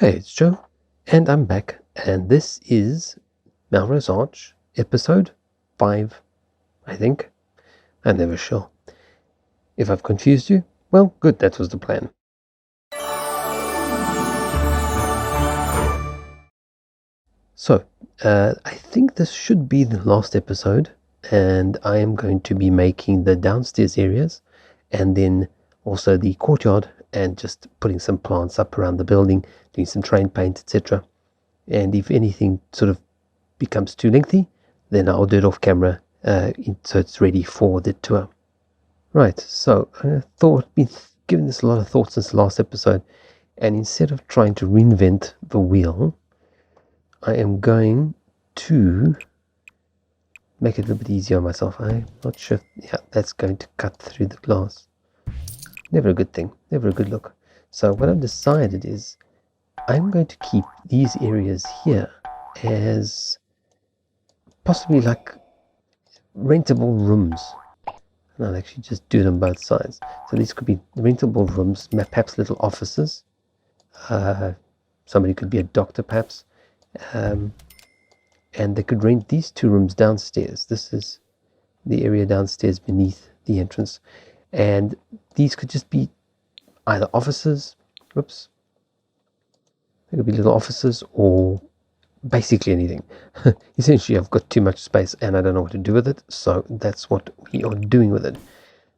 Hey, it's Joe, and I'm back, and this is Melrose Arch, episode 5, I think. I'm never sure. If I've confused you, well, good, that was the plan. So, I think this should be the last episode, and I am going to be making the downstairs areas, and then also the courtyard, and just putting some plants up around the building, doing some train paint, etc. And if anything sort of becomes too lengthy, then I'll do it off camera so it's ready for the tour. Right, so I thought, been giving this a lot of thought since the last episode, and instead of trying to reinvent the wheel, I am going to make it a little bit easier on myself. I'm not sure. Yeah, that's going to cut through the glass. Never a good thing, never a good look. So what I've decided is I'm going to keep these areas here as possibly like rentable rooms. And I'll actually just do them both sides. So these could be rentable rooms, perhaps little offices. Somebody could be a doctor, perhaps. And they could rent these two rooms downstairs. This is the area downstairs beneath the entrance. And these could just be either offices, whoops. They could be little offices or basically anything. Essentially, I've got too much space and I don't know what to do with it, so that's what we are doing with it.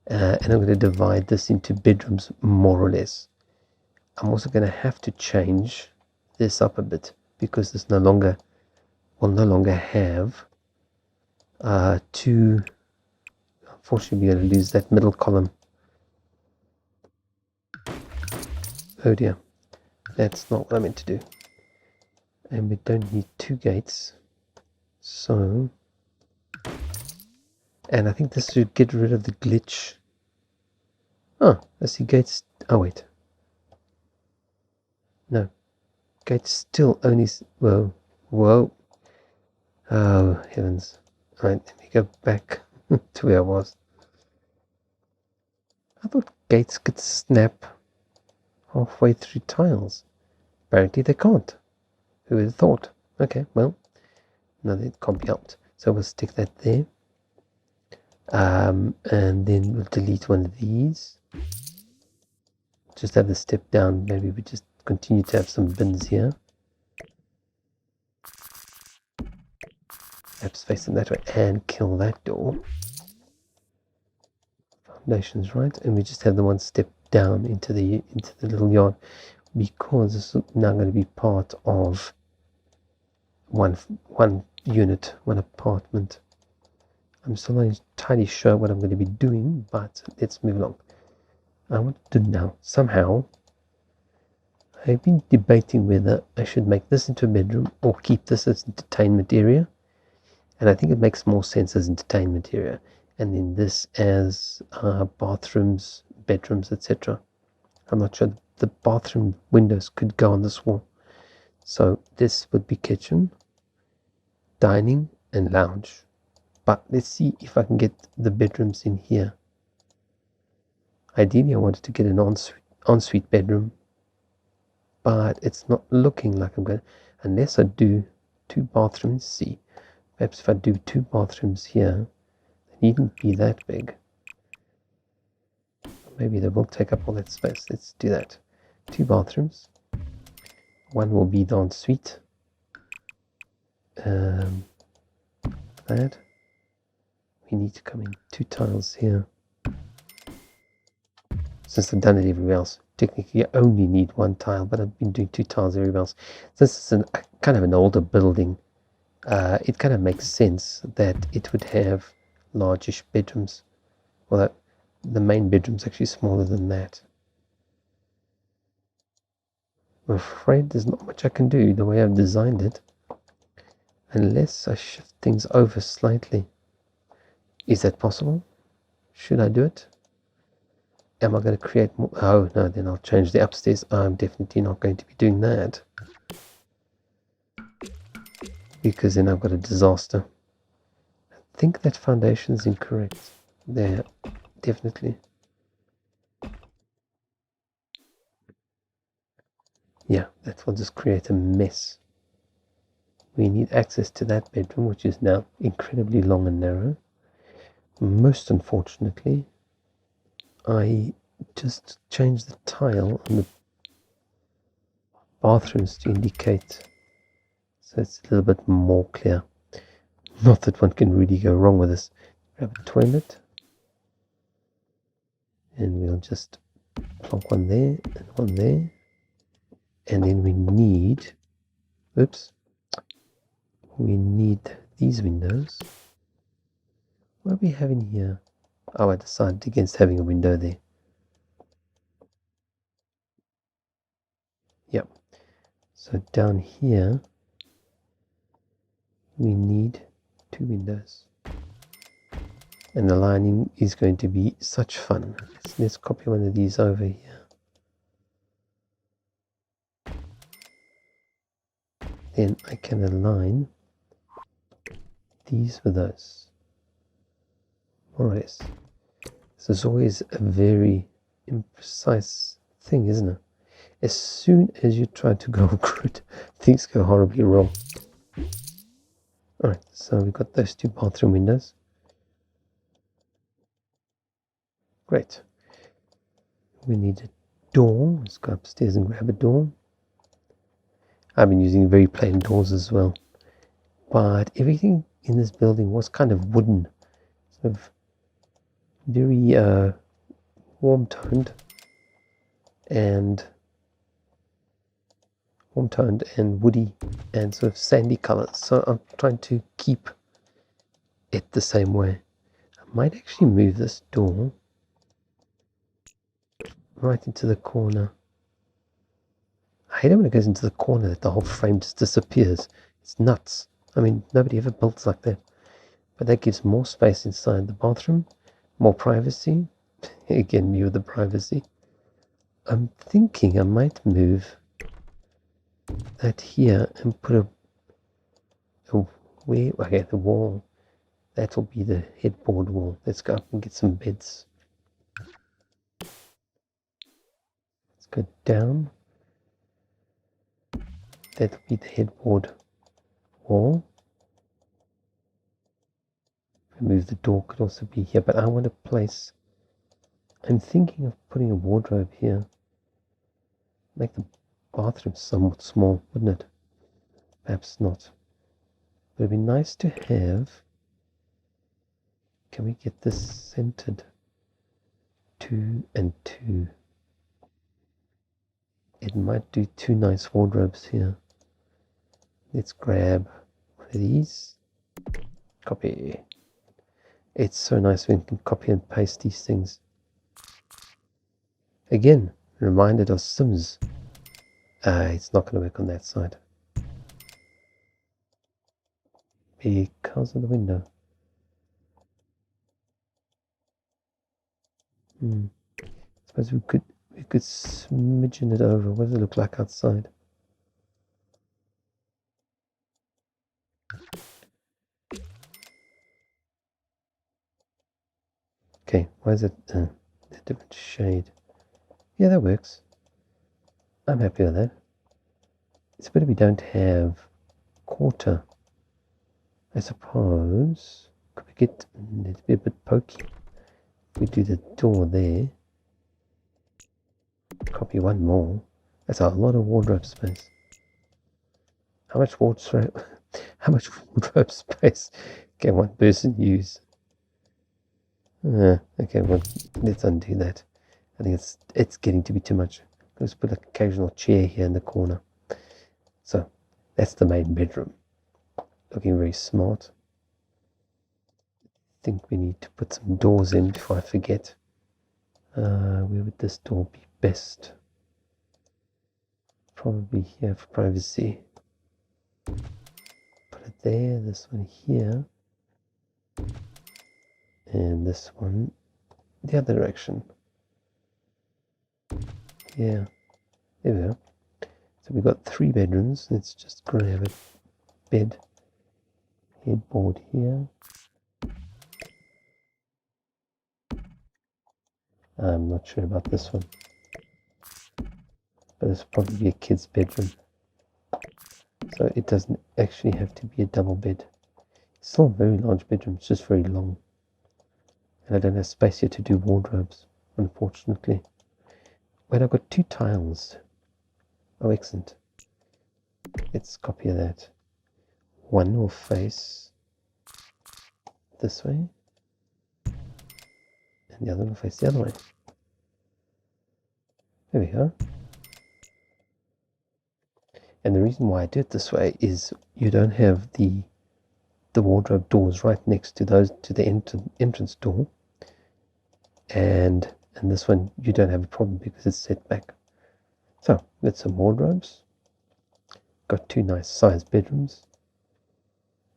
And I'm going to divide this into bedrooms more or less. I'm also going to have to change this up a bit because this will no longer have two. Unfortunately, we're going to lose that middle column. Oh dear, that's not what I meant to do. And we don't need two gates, so, and I think this should get rid of the glitch. Oh, I see gates. Oh wait, no, gates still only. Whoa, oh heavens! Right, let me go back to where I was. I thought gates could snap halfway through tiles. Apparently they can't. Who would have thought? Okay, well, no, that can't be helped. So we'll stick that there. And then we'll delete one of these. Just have the step down. Maybe we just continue to have some bins here. Perhaps face them that way and kill that door. Foundations, right? And we just have the one step down into the little yard, because this is now going to be part of one unit, one apartment. I'm still not entirely sure what I'm going to be doing, but let's move along. I want to now, somehow, I've been debating whether I should make this into a bedroom or keep this as entertainment area. And I think it makes more sense as entertainment area. And then this as bathrooms, bedrooms, etc. I'm not sure the bathroom windows could go on this wall. So this would be kitchen, dining, and lounge. But let's see if I can get the bedrooms in here. Ideally, I wanted to get an ensuite bedroom, but it's not looking like I'm going to, unless I do two bathrooms. See, perhaps if I do two bathrooms here, they needn't be that big. Maybe they will take up all that space. Let's do that. Two bathrooms. One will be the ensuite. That. We need to come in two tiles here. Since I've done it everywhere else, technically I only need one tile, but I've been doing two tiles everywhere else. Since it's kind of an older building, it kind of makes sense that it would have largish bedrooms. Although the main bedroom's actually smaller than that. I'm afraid there's not much I can do the way I've designed it, unless I shift things over slightly. Is that possible? Should I do it? Am I going to create more? Oh no, then I'll change the upstairs. I'm definitely not going to be doing that, because then I've got a disaster. I think that foundation is incorrect. There, definitely. Yeah, that will just create a mess. We need access to that bedroom, which is now incredibly long and narrow. Most unfortunately, I just changed the tile on the bathrooms to indicate, so it's a little bit more clear. Not that one can really go wrong with this. Grab a toilet, and we'll just plonk one there and one there. And then we need, oops, we need these windows. What are we having here? Oh, I decided against having a window there. Yep. So down here, we need 2 windows. And the lining is going to be such fun. Let's copy one of these over here. Then I can align these with those. More or less. This is always a very imprecise thing, isn't it? As soon as you try to go good, things go horribly wrong. Alright, so we've got those 2 bathroom windows. Great. We need a door. Let's go upstairs and grab a door. I've been using very plain doors as well. But everything in this building was kind of wooden. Sort of very warm-toned and woody and sort of sandy colors. So I'm trying to keep it the same way. I might actually move this door right into the corner. I hate it when it goes into the corner that the whole frame just disappears. It's nuts. I mean, nobody ever builds like that. But that gives more space inside the bathroom, more privacy. Again, me with the privacy. I'm thinking I might move that here and put a okay, the wall. That will be the headboard wall. Let's go up and get some beds. Let's go down. That'll be the headboard wall. Move the door could also be here, but I want to place. I'm thinking of putting a wardrobe here. Make the bathroom somewhat small, wouldn't it? Perhaps not. But it'd be nice to have. Can we get this centered? 2 and 2. It might do 2 nice wardrobes here. Let's grab one of these. Copy. It's so nice when you can copy and paste these things. Again, reminded of Sims. It's not going to work on that side. Because of the window. I suppose we could smidgen it over. What does it look like outside? Okay, why is it a different shade? Yeah, that works. I'm happy with that. It's better we don't have quarter. I suppose could we get it to be a bit pokey? We do the door there. Copy one more. That's a lot of wardrobe space. How much wardrobe? How much wardrobe space can one person use? Okay, well, let's undo that. I think it's getting to be too much. Let's put an occasional chair here in the corner. So that's the main bedroom. Looking very smart. I think we need to put some doors in before I forget. Where would this door be best? Probably here for privacy. Put it there, this one here. And this one the other direction. Yeah, there we go. So we've got 3 bedrooms. Let's just grab a bed headboard here. I'm not sure about this one, But this will probably be a kid's bedroom. So it doesn't actually have to be a double bed. It's still a very large bedroom, it's just very long. And I don't have space here to do wardrobes, unfortunately. Wait, I've got 2 tiles. Oh, excellent. Let's copy that. One will face this way, and the other will face the other way. There we go. And the reason why I do it this way is you don't have the wardrobe doors right next to the entrance door, and this one you don't have a problem because it's set back. So got some wardrobes. Got 2 nice sized bedrooms.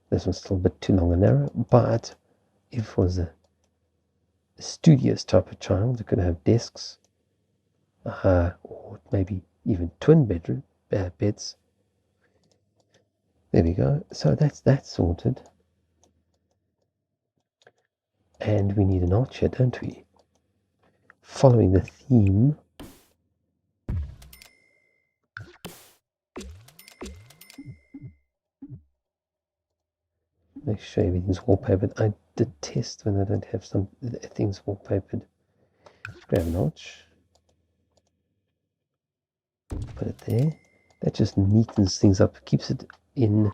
This one's still a bit too long and narrow, but if it was a studious type of child, it could have desks, or maybe even twin bedroom beds. There we go. So that's that sorted. And we need an arch here, don't we? Following the theme. Make sure everything's wallpapered. I detest when I don't have some things wallpapered. Grab an arch. Put it there. That just neatens things up, keeps it in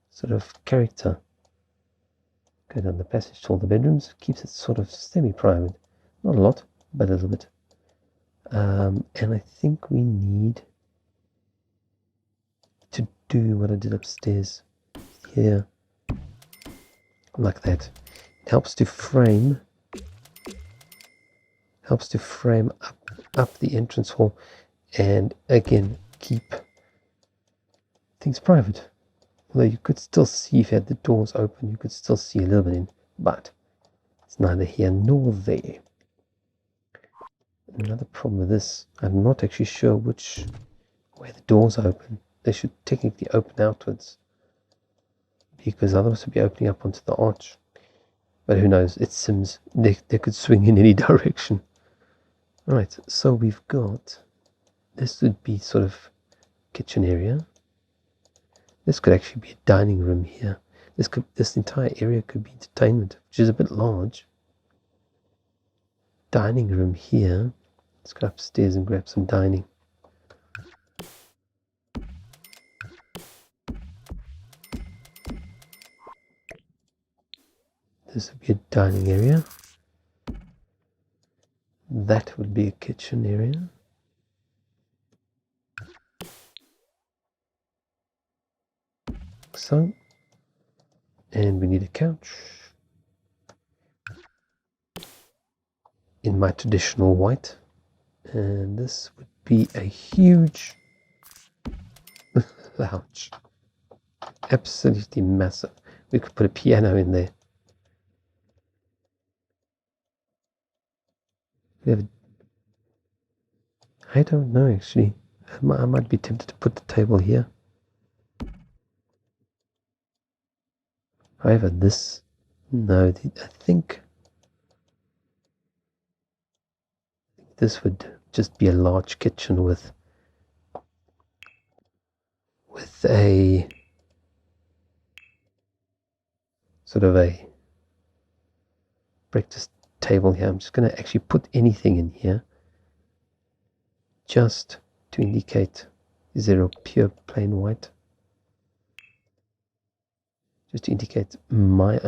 sort of character. Go down the passage to all the bedrooms, keeps it sort of semi-private. Not a lot, but a little bit. And I think we need to do what I did upstairs here, like that. It helps to frame up the entrance hall, and again keep things private. Although you could still see, if you had the doors open, you could still see a little bit in, but it's neither here nor there. Another problem with this, I'm not actually sure which way the doors open. They should technically open outwards, because otherwise we'll be opening up onto the arch. But who knows, it's Sims, they could swing in any direction. Alright, so we've got, this would be sort of kitchen area. This could actually be a dining room here. This entire area could be entertainment, which is a bit large. Dining room here. Let's go upstairs and grab some dining. This would be a dining area. That would be a kitchen area. So, and we need a couch in my traditional white, and this would be a huge lounge, absolutely massive. We could put a piano in there. I don't know actually. I might be tempted to put the table here. However, no, I think this would just be a large kitchen with a sort of a breakfast table here. I'm just going to actually put anything in here just to indicate, is there a pure plain white? Just to indicate my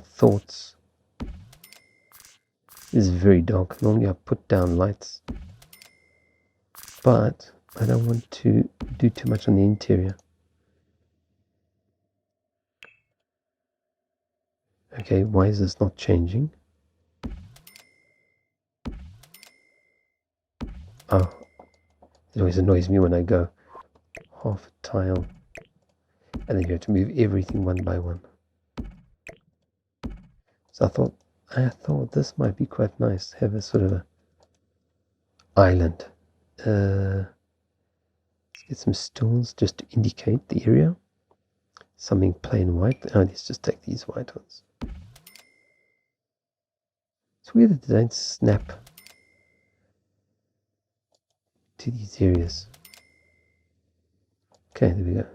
thoughts. This is very dark. Normally I put down lights, but I don't want to do too much on the interior. Okay, why is this not changing? Oh, it always annoys me when I go half a tile and then you have to move everything one by one. So I thought this might be quite nice, have a sort of a island. Let's get some stools just to indicate the area. Something plain white. Oh, let's just take these white ones. It's weird that they don't snap to these areas. Okay, there we go.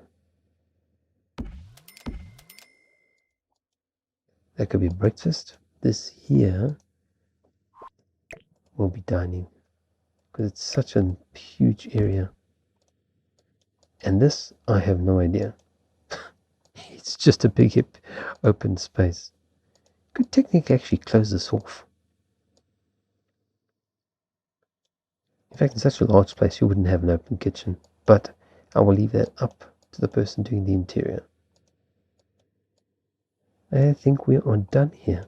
That could be breakfast. This here will be dining because it's such a huge area. And this, I have no idea. It's just a big hip open space. Could technically actually close this off. In fact, in such a large place, you wouldn't have an open kitchen. But I will leave that up to the person doing the interior. I think we are done here.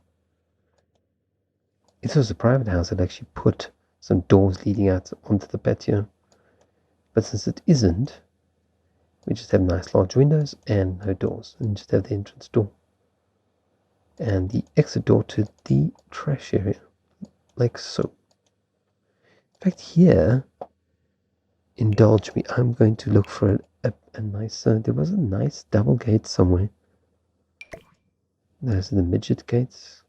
If it was a private house, I'd actually put some doors leading out onto the patio. But since it isn't, we just have nice large windows and no doors. And just have the entrance door. And the exit door to the trash area. Like so. In fact, here, indulge me, I'm going to look for a nice, there was a nice double gate somewhere. Those are the midget gates.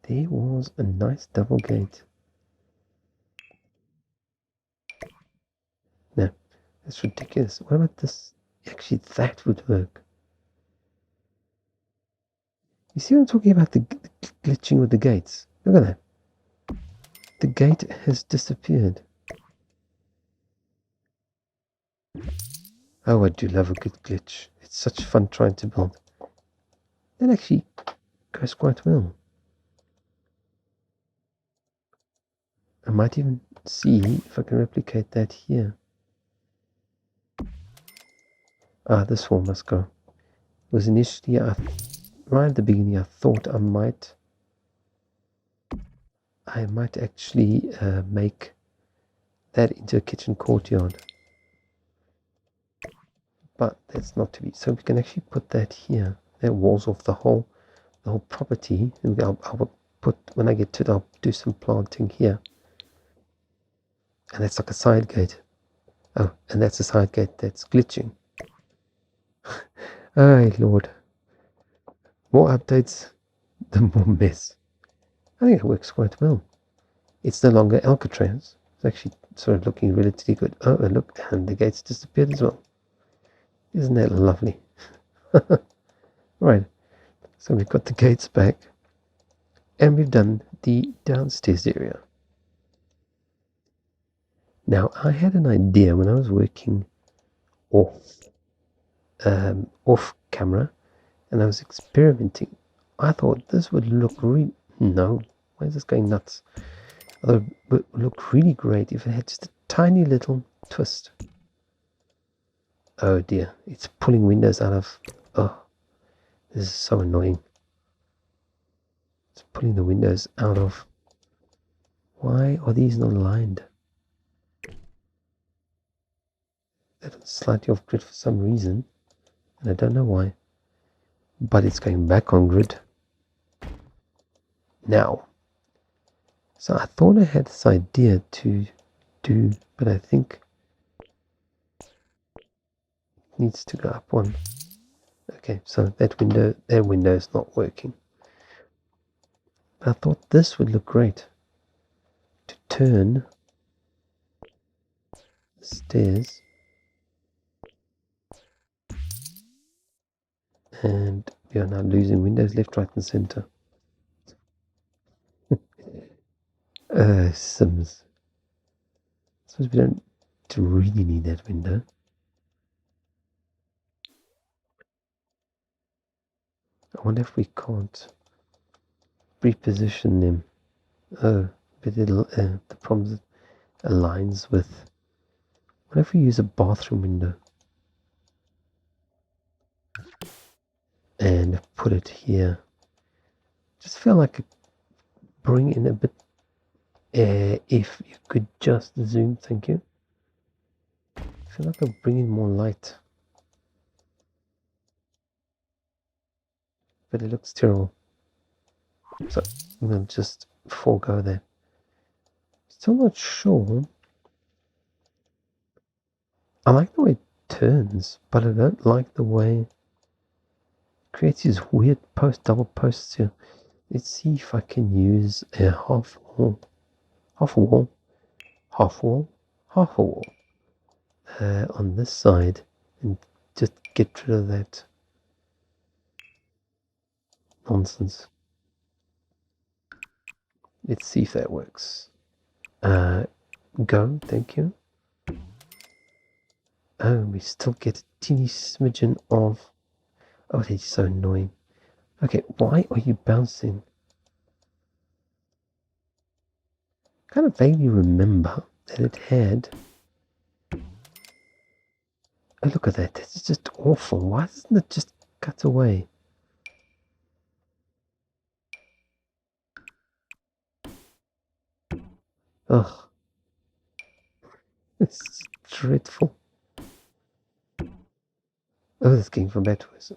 There was a nice double gate. No, that's ridiculous. What about this? Actually, that would work. You see what I'm talking about? The glitching with the gates. Look at that. The gate has disappeared. Oh, I do love a good glitch. It's such fun trying to build. That actually goes quite well. I might even see if I can replicate that here. Ah, this one must go. It was initially, right at the beginning, I thought I might actually make that into a kitchen courtyard. But that's not to be. So we can actually put that here. That walls off the whole property. And I'll put, when I get to it, I'll do some planting here. And that's like a side gate. Oh, and that's a side gate that's glitching. Oh, Lord. More updates, the more mess. I think it works quite well. It's no longer Alcatraz. It's actually sort of looking relatively good. Oh, and look, and the gates disappeared as well. Isn't that lovely? Right, so we've got the gates back. And we've done the downstairs area. Now, I had an idea when I was working off camera, and I was experimenting. I thought this would look really... No, why is this going nuts? I thought it would look really great if it had just a tiny little twist. Oh dear, it's pulling windows out of... Oh, this is so annoying. It's pulling the windows out of... Why are these not aligned? That's slightly off grid for some reason, and I don't know why. But it's going back on grid now. So I thought I had this idea to do, but I think it needs to go up one. Okay, so that window is not working. But I thought this would look great to turn the stairs, and we are now losing windows left, right, and center. Sims. I suppose we don't really need that window. I wonder if we can't reposition them. Oh, but it'll, the problem is it aligns with... What if we use a bathroom window and put it here? Just feel like bring in a bit. If you could just zoom, thank you. I feel like I'll bring in more light, but it looks terrible. So I'm gonna just forego that. Still not sure. I like the way it turns, but I don't like the way it creates these weird double posts here. Let's see if I can use a half wall. on this side and just get rid of that nonsense. Let's see if that works. Go, thank you. Oh, we still get a teeny smidgen of... Oh, that is so annoying. Okay, why are you bouncing? I kind of vaguely remember that it had... Oh, look at that. That's just awful. Why doesn't it just cut away? Ugh. It's dreadful. Oh, this came from backwards.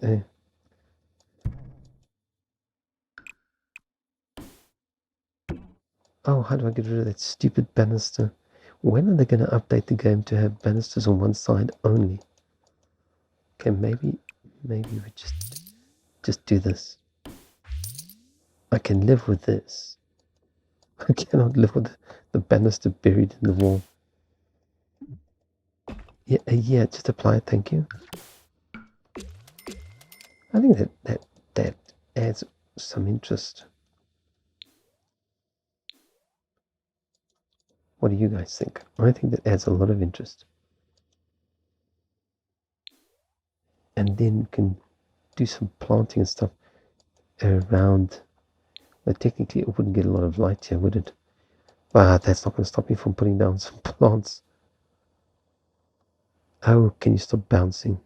Oh, how do I get rid of that stupid banister? When are they going to update the game to have banisters on one side only? Okay, maybe we just do this. I can live with this. I cannot live with the banister buried in the wall. Yeah, just apply it, thank you. I think that adds some interest. What do you guys think? I think that adds a lot of interest. And then we can do some planting and stuff around. But technically it wouldn't get a lot of light here, would it? But that's not going to stop me from putting down some plants. Oh, can you stop bouncing?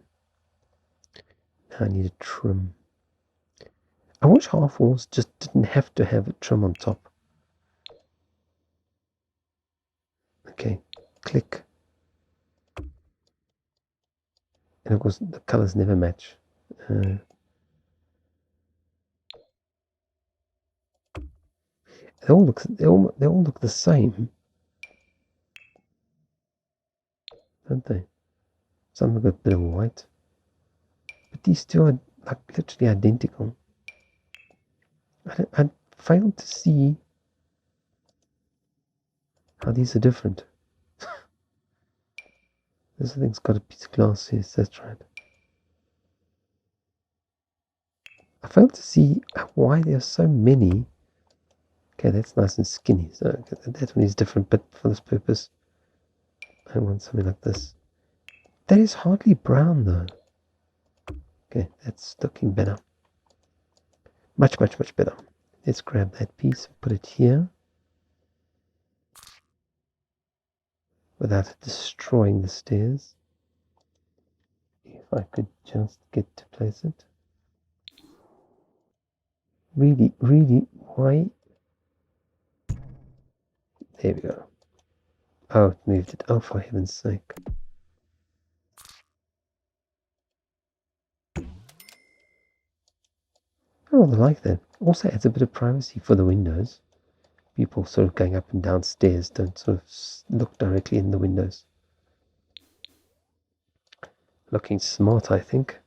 Now I need a trim. I wish half walls just didn't have to have a trim on top. Okay, click. And of course the colors never match. They all look the same, don't they? Some have got a bit of white, but these two are like literally identical. I failed to see how these are different. This thing's got a piece of glass. Yes, that's right. I failed to see why there are so many. Okay, that's nice and skinny. So that one is different, but for this purpose, I want something like this. That is hardly brown though. Okay, that's looking better. Much better. Let's grab that piece and put it here without destroying the stairs. If I could just get to place it. Really, why? There we go. Oh, it moved it. Oh, for heaven's sake. Oh, I like that. Also adds a bit of privacy for the windows. People sort of going up and down stairs don't sort of look directly in the windows. Looking smart, I think.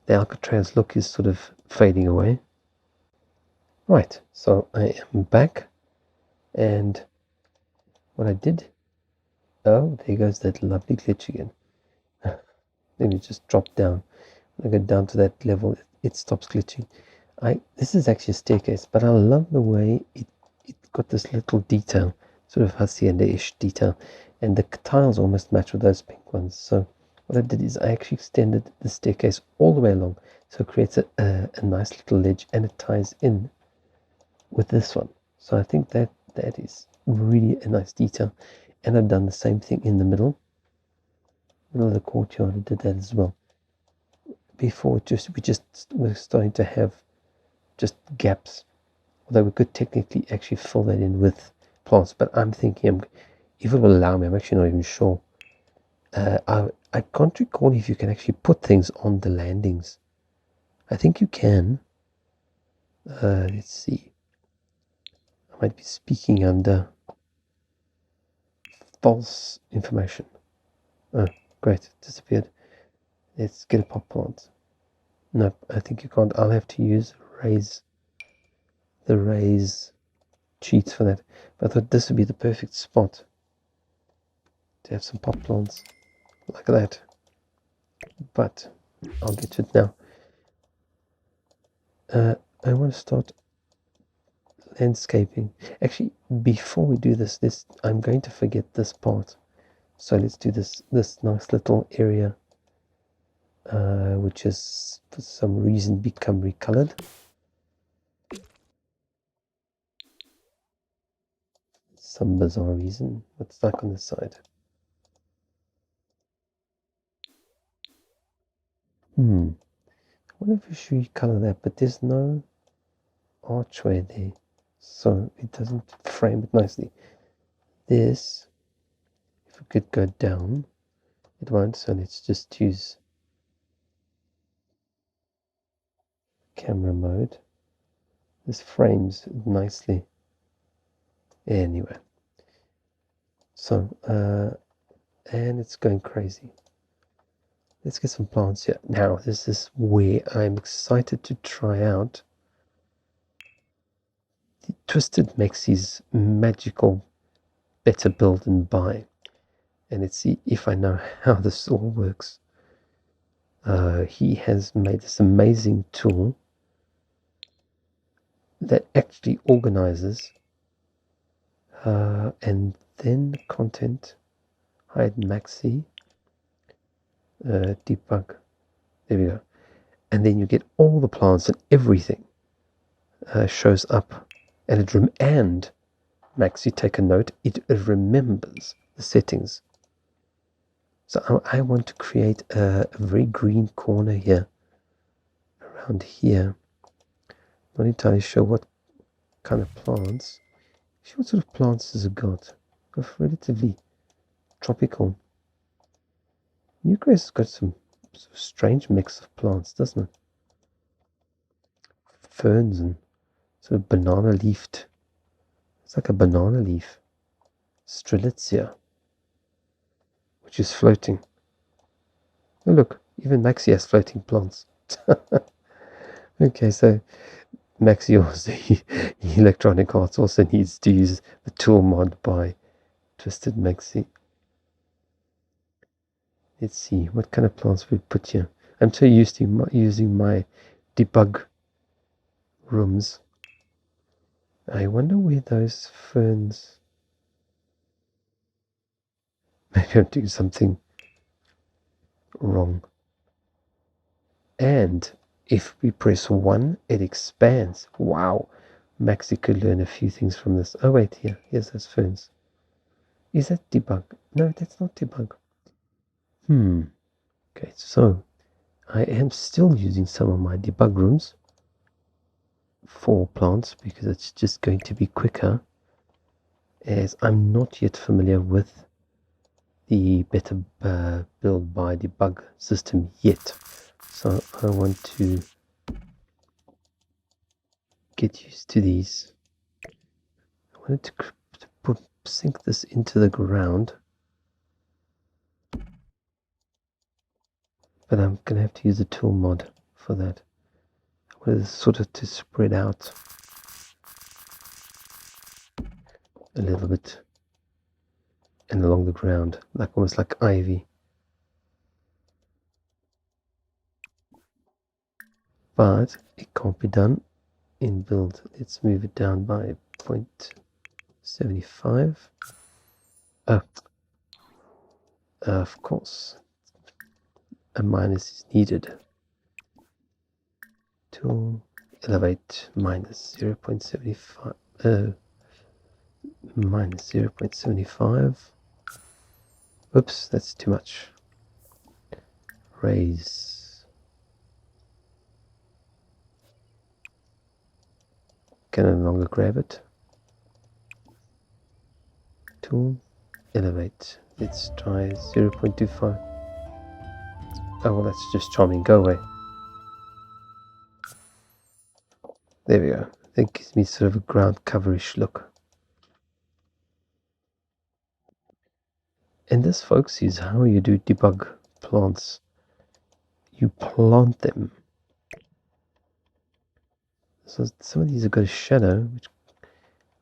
The Alcatraz look is sort of fading away. Right, so I am back, and what I did... Oh, there goes that lovely glitch again. Let me just drop down. When I go down to that level, it stops glitching. This is actually a staircase, but I love the way it got this little detail, sort of hacienda-ish detail, and the tiles almost match with those pink ones. So what I did is I actually extended the staircase all the way along, so it creates a nice little ledge, and it ties in with this one. So I think that is really a nice detail. And I've done the same thing in the middle of the courtyard. I did that as well. Before we're starting to have just gaps, although we could technically actually fill that in with plants, but I'm thinking, if it will allow me, I'm actually not even sure. I can't recall if you can actually put things on the landings. I think you can. Let's see. I might be speaking under false information. Oh, great, it disappeared. Let's get a pot plant. Nope, I think you can't. I'll have to use the raise cheats for that. But I thought this would be the perfect spot to have some pot plants. like that. But I'll get to it now. I want to start landscaping. Actually, before we do this, I'm going to forget this part. So let's do this nice little area, which has for some reason become recolored. Some bizarre reason. What's like on the side? I wonder if we should recolor that, but there's no archway there, so it doesn't frame it nicely. This, if we could go down, it won't, so let's just use camera mode. This frames nicely. Anyway, so and it's going crazy. Let's get some plants here. Now this is where I'm excited to try out the Twisted Maxie's magical better build and buy, and let's see if I know how this all works. He has made this amazing tool that actually organizes and then content, hide maxi, debug, there we go, and then you get all the plants and everything shows up, and maxi, take a note, it remembers the settings. So I want to create a very green corner here, around here. Not entirely sure what kind of plants. What sort of plants has it got? Relatively tropical. Newgrass has got some sort of strange mix of plants, doesn't it? Ferns and sort of banana leafed. It's like a banana leaf. Strelitzia, which is floating. Oh look, even Maxi has floating plants. Okay, so Maxi also, Electronic Arts also needs to use the tool mod by Twisted Maxi. Let's see, what kind of plants we put here. I'm so used to using my debug rooms. I wonder where those ferns... Maybe I'm doing something wrong. And if we press 1, it expands. Wow, Maxi could learn a few things from this. Oh wait, here's those ferns. Is that debug? No, that's not debug. Okay, so I am still using some of my debug rooms for plants because it's just going to be quicker, as I'm not yet familiar with the better build by debug system yet. So I want to get used to these. I wanted to sink this into the ground, but I'm going to have to use a tool mod for that. I wanted sort of to spread out a little bit and along the ground, like almost like ivy. But it can't be done in build. Let's move it down by 0.75. Of course, a minus is needed. Tool, elevate, minus 0.75. Minus 0.75. Oops, that's too much. Raise. Can no longer grab it. Tool, elevate. Let's try 0.25. Oh, well, that's just charming. Go away. There we go. That gives me sort of a ground coverish look. And this, folks, is how you do debug plants. You plant them. So some of these have got a shadow, which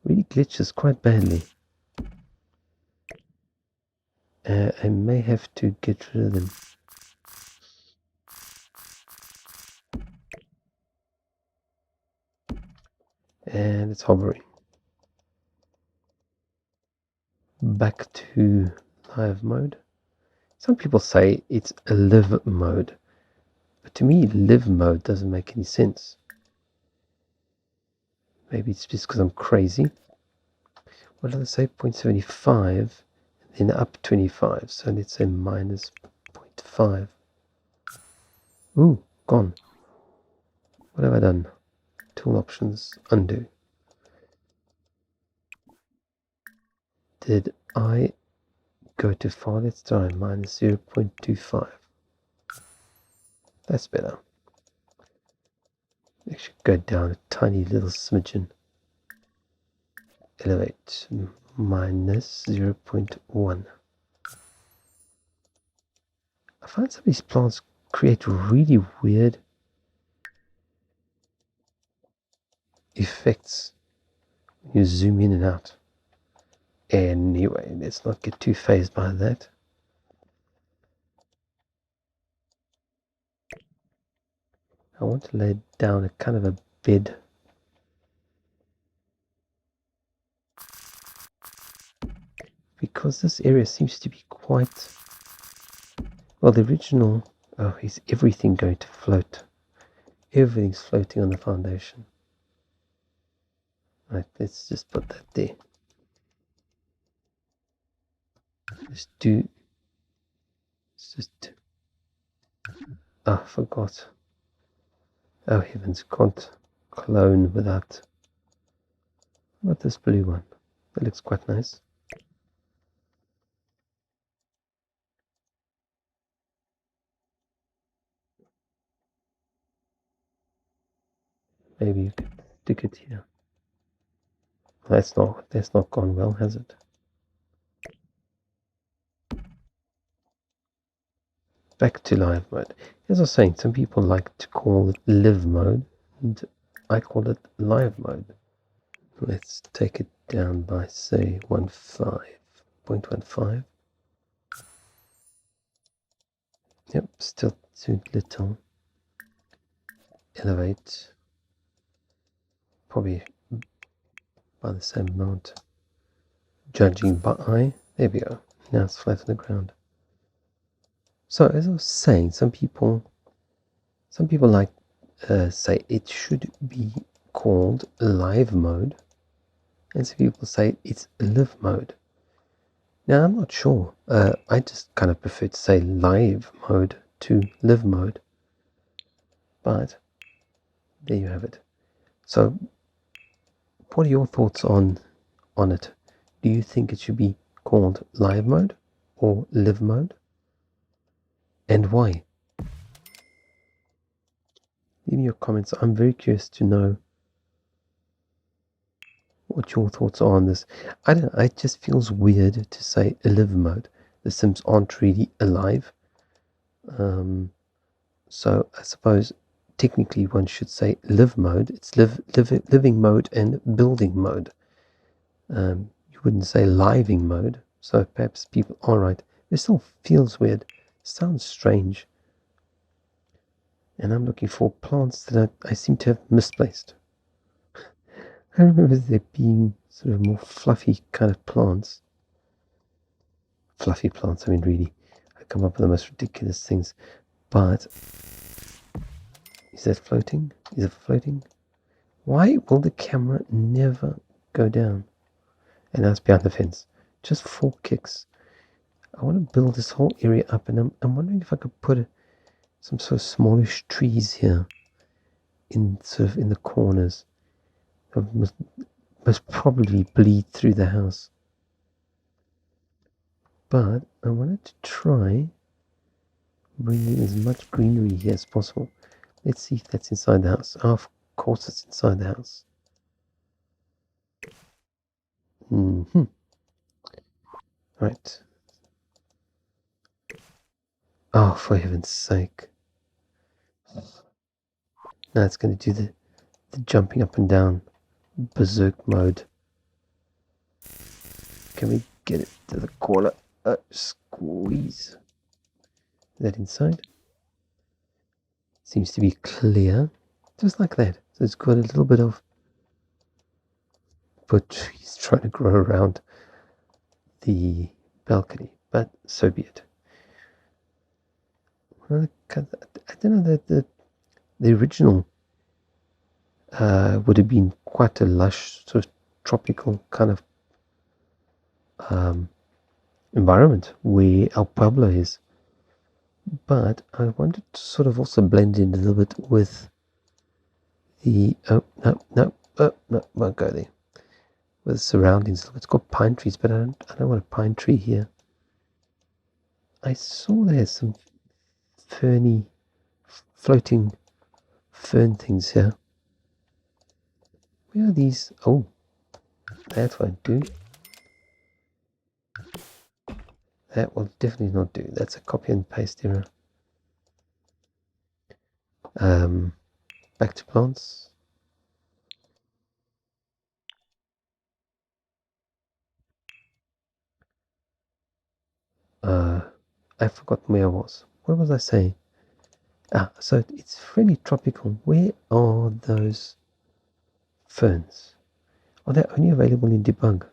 really glitches quite badly. I may have to get rid of them. And it's hovering. Back to live mode. Some people say it's a live mode, but to me live mode doesn't make any sense. Maybe it's just because I'm crazy. What did I say? 0.75, then up 25, so let's say minus 0.5. Ooh, gone. What have I done? Tool options, undo. Did I go too far? Let's try minus 0.25. That's better. Actually go down a tiny little smidgen. Elevate minus 0.1. I find some of these plants create really weird effects when you zoom in and out. Anyway, let's not get too phased by that. I want to lay down a kind of a bed. Because this area seems to be quite... Well, the original... Oh, is everything going to float? Everything's floating on the foundation. Right, let's just put that there. Let's just... Oh, I forgot. Oh heavens, can't clone without... What about this blue one? That looks quite nice. Maybe you could stick it here. That's not gone well, has it? Back to live mode. As I was saying, some people like to call it live mode, and I call it live mode. Let's take it down by, say, 0.15. Yep, still too little. Elevate. Probably by the same amount. Judging by eye. There we go. Now it's flat on the ground. So, as I was saying, some people like say it should be called live mode, and some people say it's live mode. Now, I'm not sure. I just kind of prefer to say live mode to live mode. But there you have it. So, what are your thoughts on it? Do you think it should be called live mode or live mode? And why? Leave me your comments. I'm very curious to know what your thoughts are on this. I don't know, it just feels weird to say live mode. The Sims aren't really alive. So I suppose technically one should say live mode. It's living mode and building mode. You wouldn't say living mode. So perhaps people are right. It still feels weird. Sounds strange. And I'm looking for plants that I seem to have misplaced. I remember there being sort of more fluffy kind of plants. Fluffy plants, I mean, really. I come up with the most ridiculous things. But is that floating? Is it floating? Why will the camera never go down? And now it's behind the fence. Just 4 kicks. I want to build this whole area up, and I'm wondering if I could put some sort of smallish trees here, in the corners. That must probably bleed through the house. But I wanted to try bringing as much greenery here as possible. Let's see if that's inside the house. Oh, of course it's inside the house. Right. Oh, for heaven's sake. Now it's going to do the jumping up and down berserk mode. Can we get it to the corner? Squeeze that inside. Seems to be clear, just like that. So it's got a little bit of trees trying to grow around the balcony, but so be it. I don't know that the original would have been quite a lush, sort of tropical kind of environment where El Pueblo is. But I wanted to sort of also blend in a little bit with the no, won't go there. With the surroundings, it's got pine trees, but I don't want a pine tree here. I saw there's some ferny, floating fern things here. Where are these? Oh, that won't do. That will definitely not do. That's a copy and paste error. Back to plants. I forgot where I was. What was I saying? So it's fairly tropical. Where are those ferns? Are they only available in debug?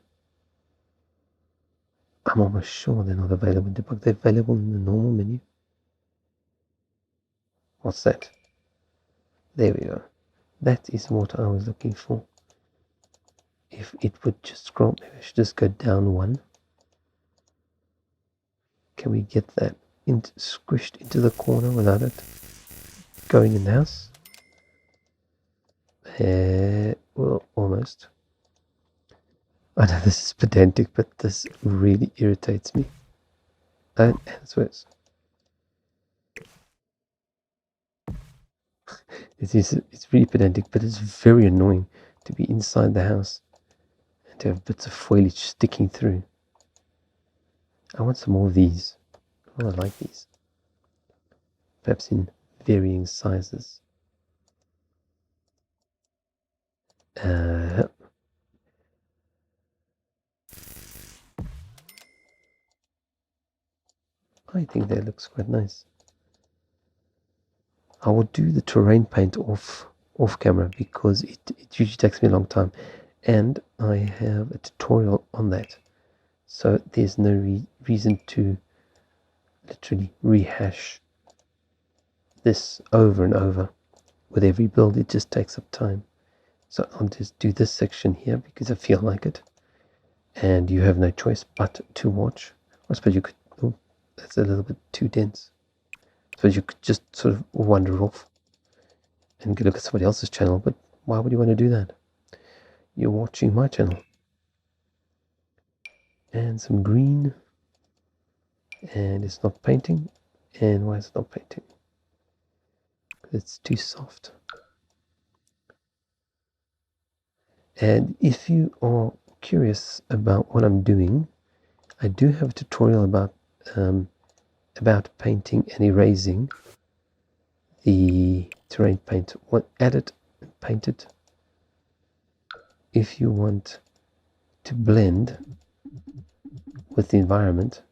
I'm almost sure they're not available in debug. They're available in the normal menu. What's that? There we go. That is what I was looking for. If it would just scroll, maybe I should just go down one. Can we get that squished into the corner without it going in the house? Well, almost. I know this is pedantic, but this really irritates me. And it's worse. It's really pedantic, but it's very annoying to be inside the house and to have bits of foliage sticking through. I want some more of these. Oh, I like these. Perhaps in varying sizes. I think that looks quite nice. I will do the terrain paint off camera because it usually takes me a long time, and I have a tutorial on that, so there's no reason to literally rehash this over and over with every build. It just takes up time. So I'll just do this section here because I feel like it, and you have no choice but to watch. I suppose you could, oh, that's a little bit too dense. I suppose you could just sort of wander off and go look at somebody else's channel, but why would you want to do that? You're watching my channel. And some green, and it's not painting. And why is it not painting? It's too soft. And if you are curious about what I'm doing, I do have a tutorial about painting and erasing the terrain paint. Add it and paint it. If you want to blend with the environment,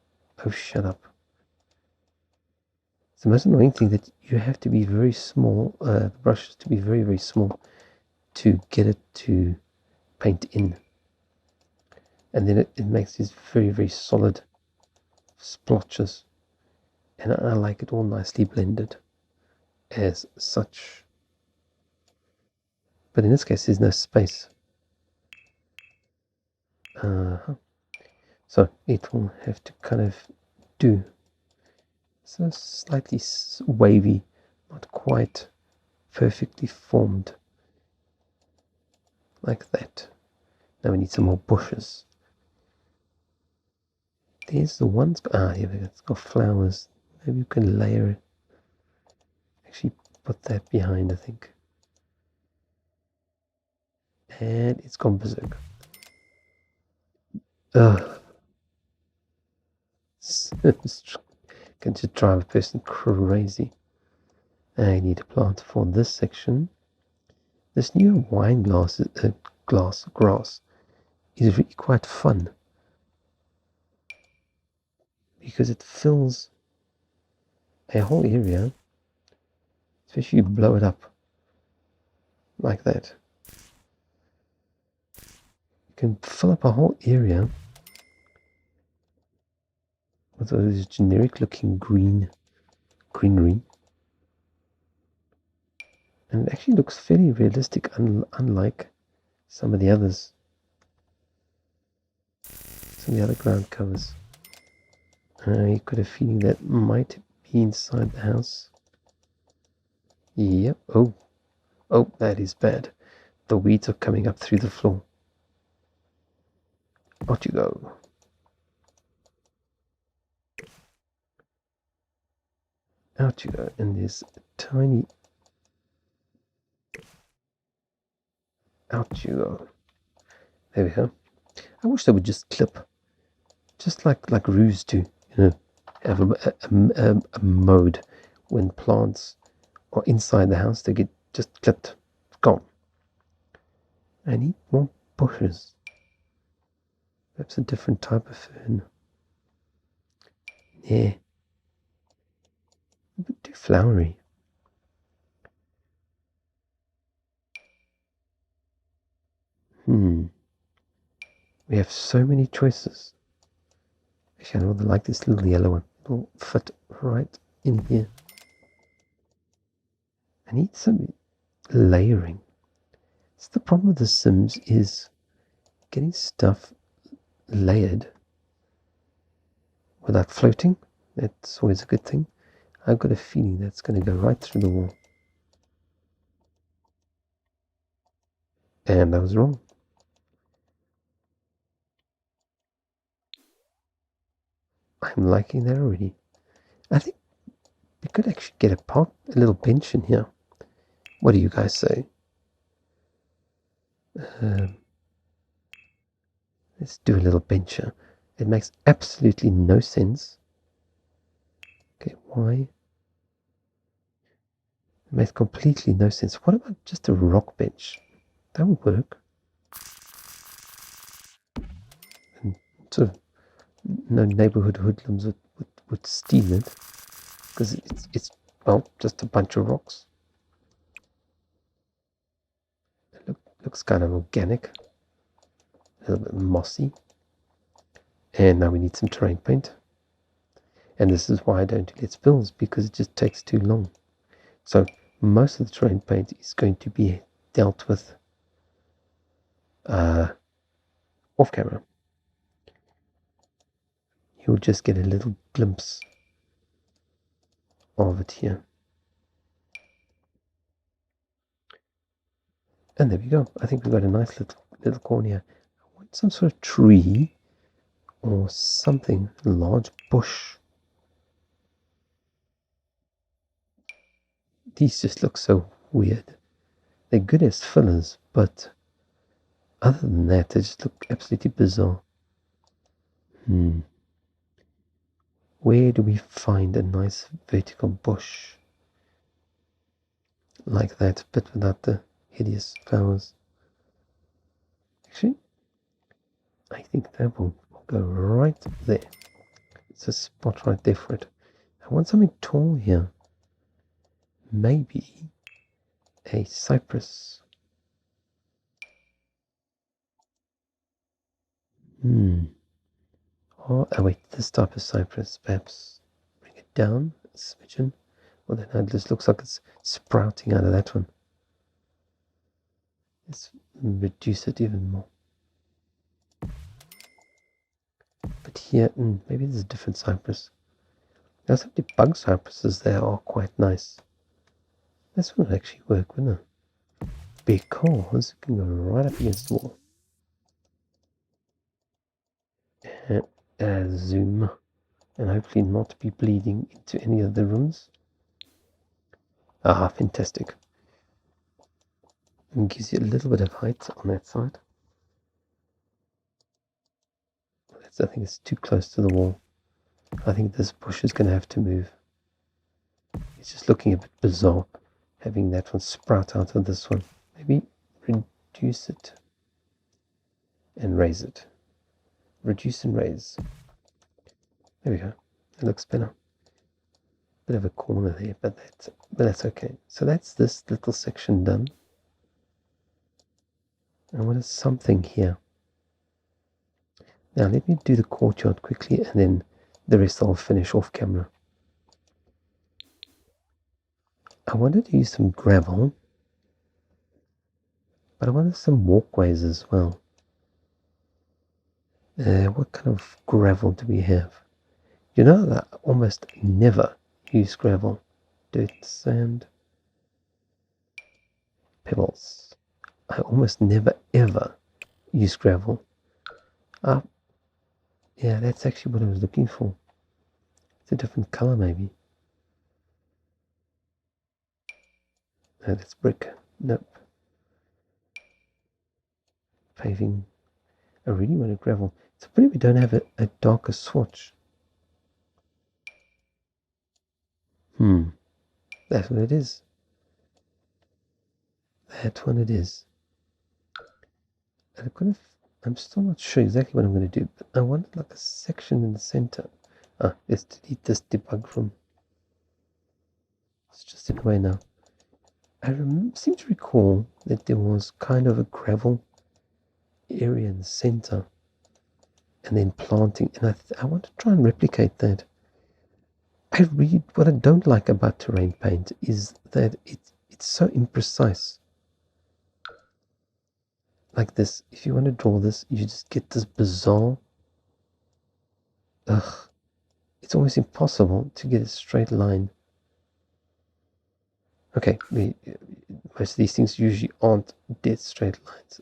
oh, shut up. It's the most annoying thing that you have to be very small, the brush has to be very, very small to get it to paint in. And then it makes these very, very solid splotches. And I like it all nicely blended as such. But in this case, there's no space. So it will have to kind of do. So slightly wavy, not quite perfectly formed. Like that. Now we need some more bushes. There's the one. Here we go. It's got flowers. Maybe you can layer it. Actually, put that behind, I think. And it's gone berserk. Ugh. Can just drive a person crazy. I need a plant for this section. This new wine grass is really quite fun. because it fills a whole area, especially if you blow it up like that. You can fill up a whole area with all this generic looking greenery, and it actually looks fairly realistic, unlike some of the others, some of the other ground covers. You got a feeling that might be inside the house. Yep. Oh, that is bad. The weeds are coming up through the floor. Out you go. Out you go. And there's a tiny... Out you go. There we go. I wish they would just clip. Just like roofs do. Have a mode when plants are inside the house. They get just clipped. Gone. I need more bushes. Perhaps a different type of fern. Yeah. A bit too flowery. We have so many choices. Actually, I rather like this little yellow one. It'll fit right in here. I need some layering. So the problem with the Sims is getting stuff layered without floating. That's always a good thing. I've got a feeling that's going to go right through the wall. And I was wrong. I'm liking that already. I think we could actually get a little bench in here. What do you guys say? Let's do a little bench here. It makes absolutely no sense. Okay, why? It makes completely no sense. What about just a rock bench? That would work. And sort of no neighborhood hoodlums would steal it, because it's well, just a bunch of rocks. It looks kind of organic, a little bit mossy. And now we need some terrain paint. And this is why I don't do Let's Builds, because it just takes too long. So most of the terrain paint is going to be dealt with off camera. You'll just get a little glimpse of it here. And there we go. I think we've got a nice little corner here. I want some sort of tree or something, a large bush. These just look so weird. They're good as fillers, but other than that, they just look absolutely bizarre. Where do we find a nice vertical bush like that, but without the hideous flowers? Actually, I think that will go right there. It's a spot right there for it. I want something tall here. Maybe a cypress. Oh wait, this type of cypress. Perhaps bring it down a smidgen. Well, then it just looks like it's sprouting out of that one. Let's reduce it even more. But here, maybe there's a different cypress. There's some bug cypresses there are quite nice. This one would actually work, wouldn't it? Because it can go right up against the wall. And zoom. And hopefully not be bleeding into any of the rooms. Ah, fantastic. And gives you a little bit of height on that side. I think it's too close to the wall. I think this bush is going to have to move. It's just looking a bit bizarre, having that one sprout out of this one. Maybe reduce it and raise it. Reduce and raise. There we go. It looks better. Bit of a corner there, but that's okay. So that's this little section done. I want something here. Now let me do the courtyard quickly, and then the rest I'll finish off camera. I wanted to use some gravel, but I wanted some walkways as well. What kind of gravel do we have? You know that I almost never use gravel. Dirt, sand, pebbles. I almost never ever use gravel. Yeah, that's actually what I was looking for. It's a different color maybe. No, that's brick. Nope. Paving. I really want a gravel. It's a pity we don't have a darker swatch. That's what it is. That's what it is. I'm still not sure exactly what I'm going to do, but I want like a section in the center. Let's delete this debug from. It's just in the way now. I seem to recall that there was kind of a gravel area in the center, and then planting, and I want to try and replicate that. What I don't like about terrain paint is that it's so imprecise. Like this, if you want to draw this, you just get this bizarre. It's almost impossible to get a straight line. Okay, most of these things usually aren't dead straight lines.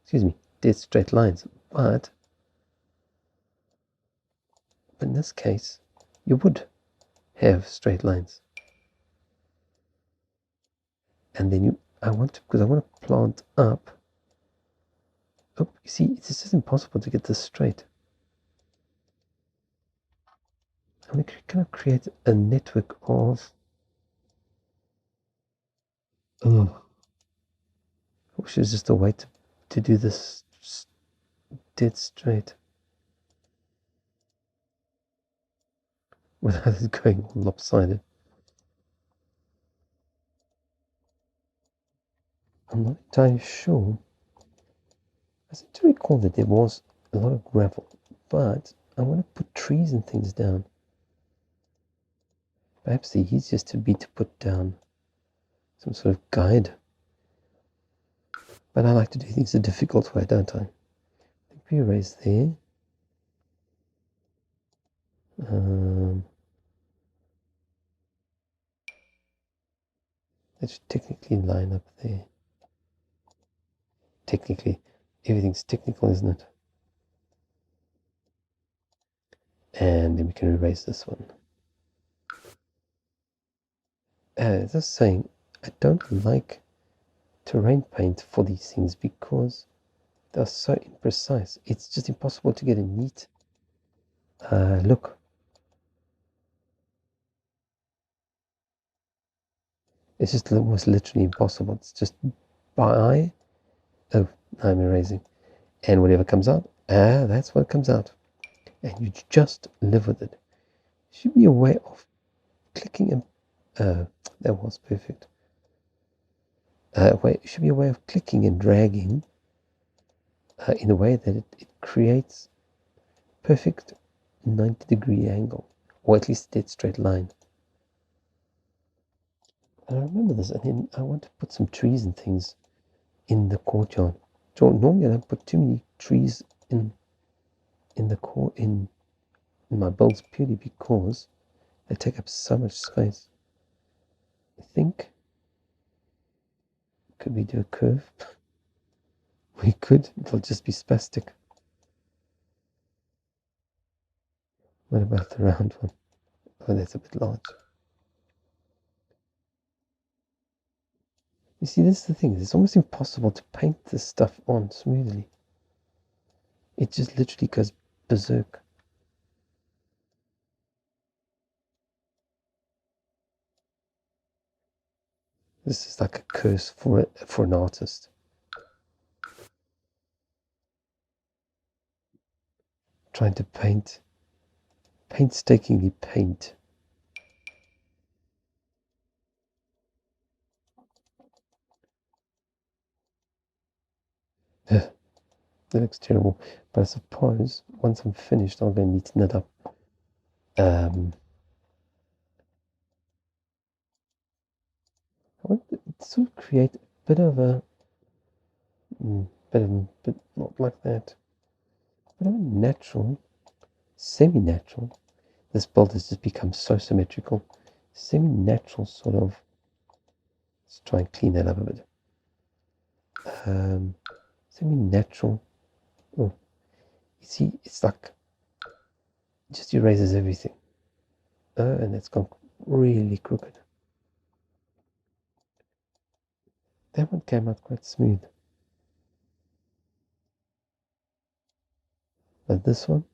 Excuse me, dead straight lines, but in this case, you would have straight lines. And then because I want to plant up. Oh, you see, it's just impossible to get this straight. I'm going to kind of create a network of. Oh, I wish there's just a way to do this dead straight without it going all lopsided. I'm not entirely sure. I seem to recall that there was a lot of gravel, but I want to put trees and things down. Perhaps the easiest would be to put down some sort of guide. But I like to do things the difficult way, don't I? I think we erase there. That should technically line up there. Technically, everything's technical, isn't it? And then we can erase this one. As I was saying, I don't like terrain paint for these things because they're so imprecise. It's just impossible to get a neat look. It's just almost literally impossible. It's just by eye. Oh, I'm erasing. And whatever comes out, that's what comes out. And you just live with it. Should be a way of clicking and that was perfect. Should be a way of clicking and dragging in a way that it creates perfect 90-degree angle, or at least a dead straight line. And I remember this, and then I want to put some trees and things in the courtyard. So normally I don't put too many trees in my builds purely because they take up so much space. I think, could we do a curve? We could, it'll just be spastic. What about the round one? Oh, that's a bit large. You see, this is the thing, it's almost impossible to paint this stuff on smoothly. It just literally goes berserk. This is like a curse for an artist. Trying to paint painstakingly paint. That looks terrible. But I suppose once I'm finished, I'll go neaten it up. I want to sort of create a bit of a, bit not like that, bit of a natural, semi-natural. This build has just become so symmetrical. Semi-natural sort of. Let's try and clean that up a bit. Semi-natural. Oh, you see, it's like it just erases everything. Oh, and it's gone really crooked. That one came out quite smooth. But this one,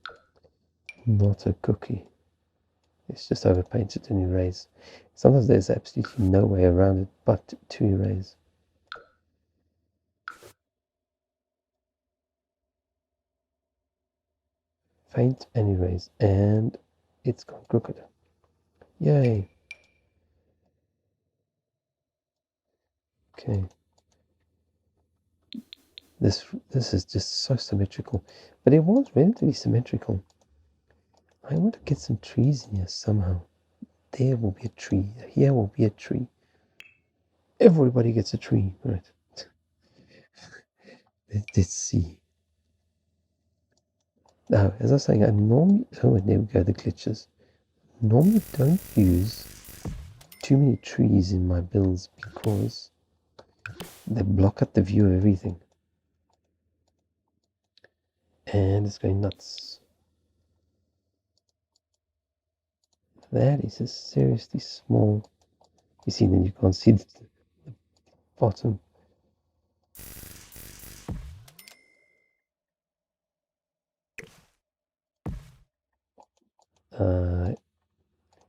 not a cookie. It's just overpainted and erase. Sometimes there's absolutely no way around it but to erase. Paint and erase, and it's gone crooked. Yay. Okay. This is just so symmetrical. But it was relatively symmetrical. I want to get some trees in here somehow. There will be a tree. Here will be a tree. Everybody gets a tree. Right. Let's see. Now, as I was saying, I normally... Oh, and there we go, the glitches. Normally don't use too many trees in my builds because they block out the view of everything. And it's going nuts. That is a seriously small... You see, then you can't see the bottom.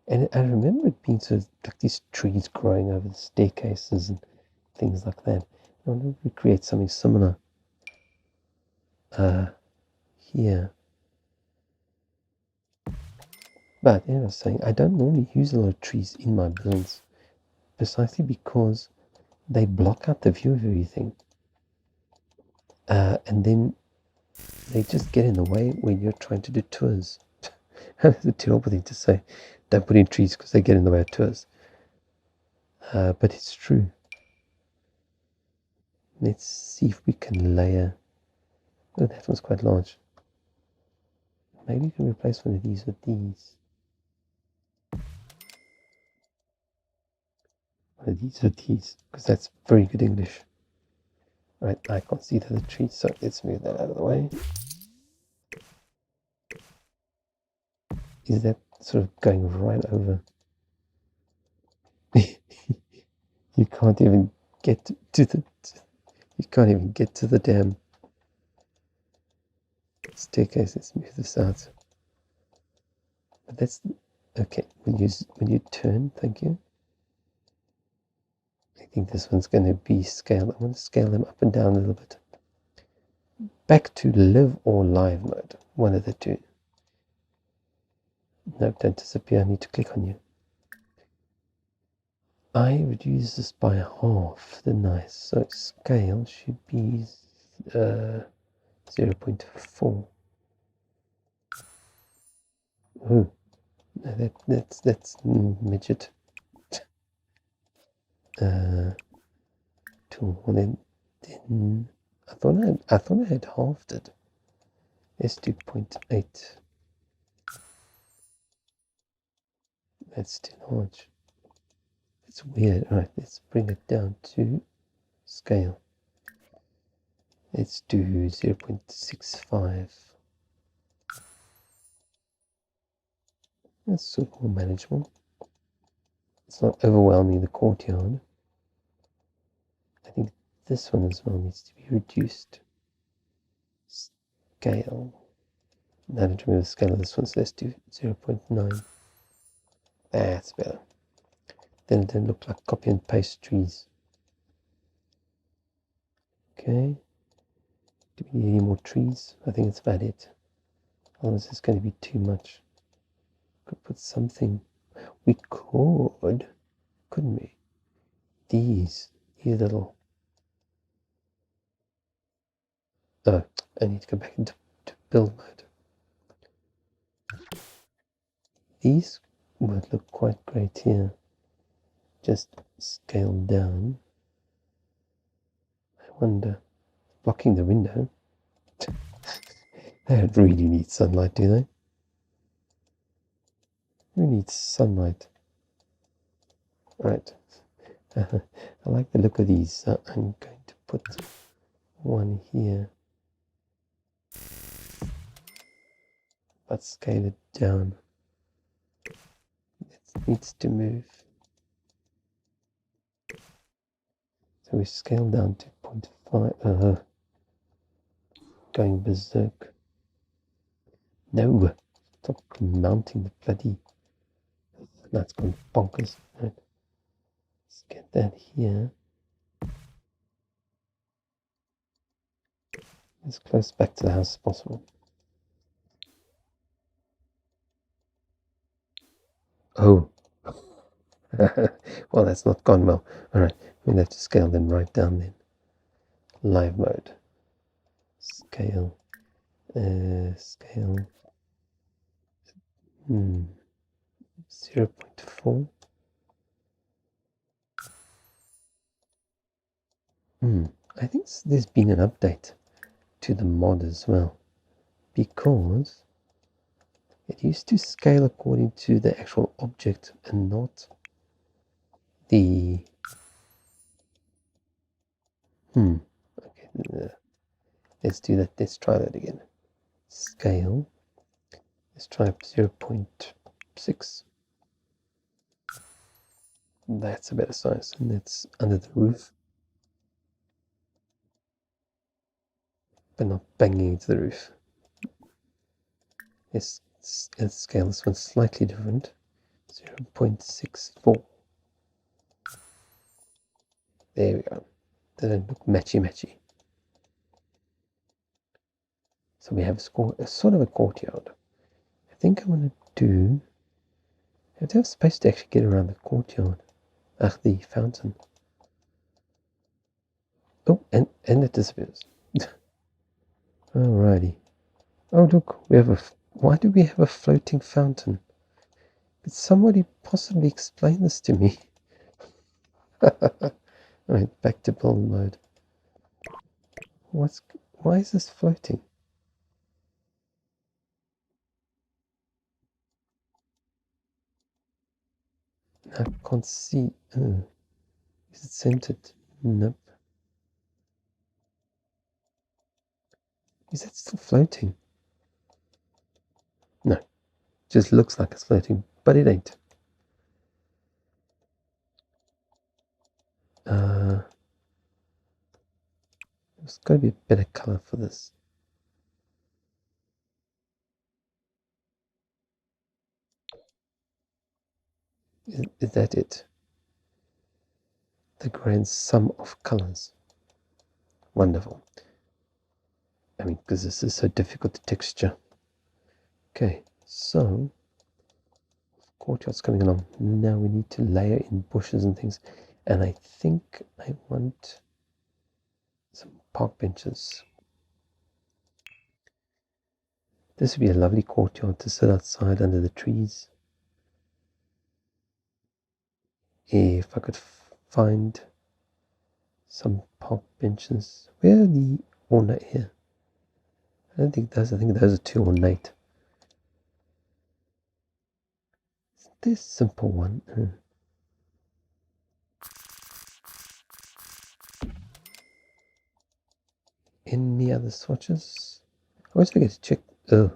And I remember it being sort of like these trees growing over the staircases and things like that. I wonder if we create something similar here. But as I was saying, I don't normally use a lot of trees in my builds precisely because they block out the view of everything. And then they just get in the way when you're trying to do tours. That's a terrible thing to say. Don't put in trees because they get in the way of tours. But it's true. Let's see if we can layer. Oh, that was quite large. Maybe you can replace one of these with these. One of these with these, because that's very good English. Right, I can't see the other trees, so let's move that out of the way. Is that sort of going right over? You can't even get to the... You can't even get to the damn staircase. Let's move this out. But that's... Okay, when you turn, thank you. I think this one's going to be scaled. I want to scale them up and down a little bit. Back to live or live mode. One of the two. No, don't disappear. I need to click on you. I reduce this by half, didn't I? So scale should be 0.4. Oh, no, that's midget. Tool. Well, then I thought I had halved it. Let's do 0.8. That's too large. It's weird. Alright, let's bring it down to scale. Let's do 0.65. That's sort of more manageable. It's not overwhelming the courtyard. I think this one as well needs to be reduced. Scale. Now I don't remember the scale of this one, so let's do 0.9. That's better. Then it didn't look like copy and paste trees. Okay. Do we need any more trees? I think that's about it. Otherwise it's going to be too much. Could put something. We could, couldn't we? These little. Oh, I need to go back into build mode. These would look quite great here. Just scale down. I wonder, blocking the window. They don't really need sunlight, do they? Who needs sunlight? Right. I like the look of these, so I'm going to put one here. But scale it down. It needs to move. So we scale down to 0.5. Going berserk. No! Stop mounting the bloody... That's gone bonkers. Right. Let's get that here. As close back to the house as possible. Oh! Well, that's not gone well. Alright, we'll have to scale them right down then. Live mode. Scale. Scale. 0.4. I think there's been an update to the mod as well, because it used to scale according to the actual object and not the... Okay, let's do that. Let's try that again. Scale. Let's try 0.6. That's a better size, and that's under the roof, but not banging into the roof. Let's scale this one slightly different. 0.64. There we go. They don't look matchy. So we have a sort of a courtyard. I think I'm going to do... I have to have space to actually get around the courtyard. The fountain. Oh, and it disappears. Alrighty. Oh, look, we have a... Why do we have a floating fountain? Could somebody possibly explain this to me? Alright, back to build mode. Why is this floating? I can't see. Oh, is it centered? Nope. Is that still floating? No, just looks like it's floating, but it ain't. There's got to be a better color for this. Is that it? The grand sum of colors. Wonderful. I mean, because this is so difficult to texture. Okay, so courtyard's coming along. Now we need to layer in bushes and things. And I think I want some park benches. This would be a lovely courtyard to sit outside under the trees. If I could find some park benches. Where are the ornate here? I don't think those. I think those are too ornate. This simple one. Any other swatches? I always forget to check. Oh.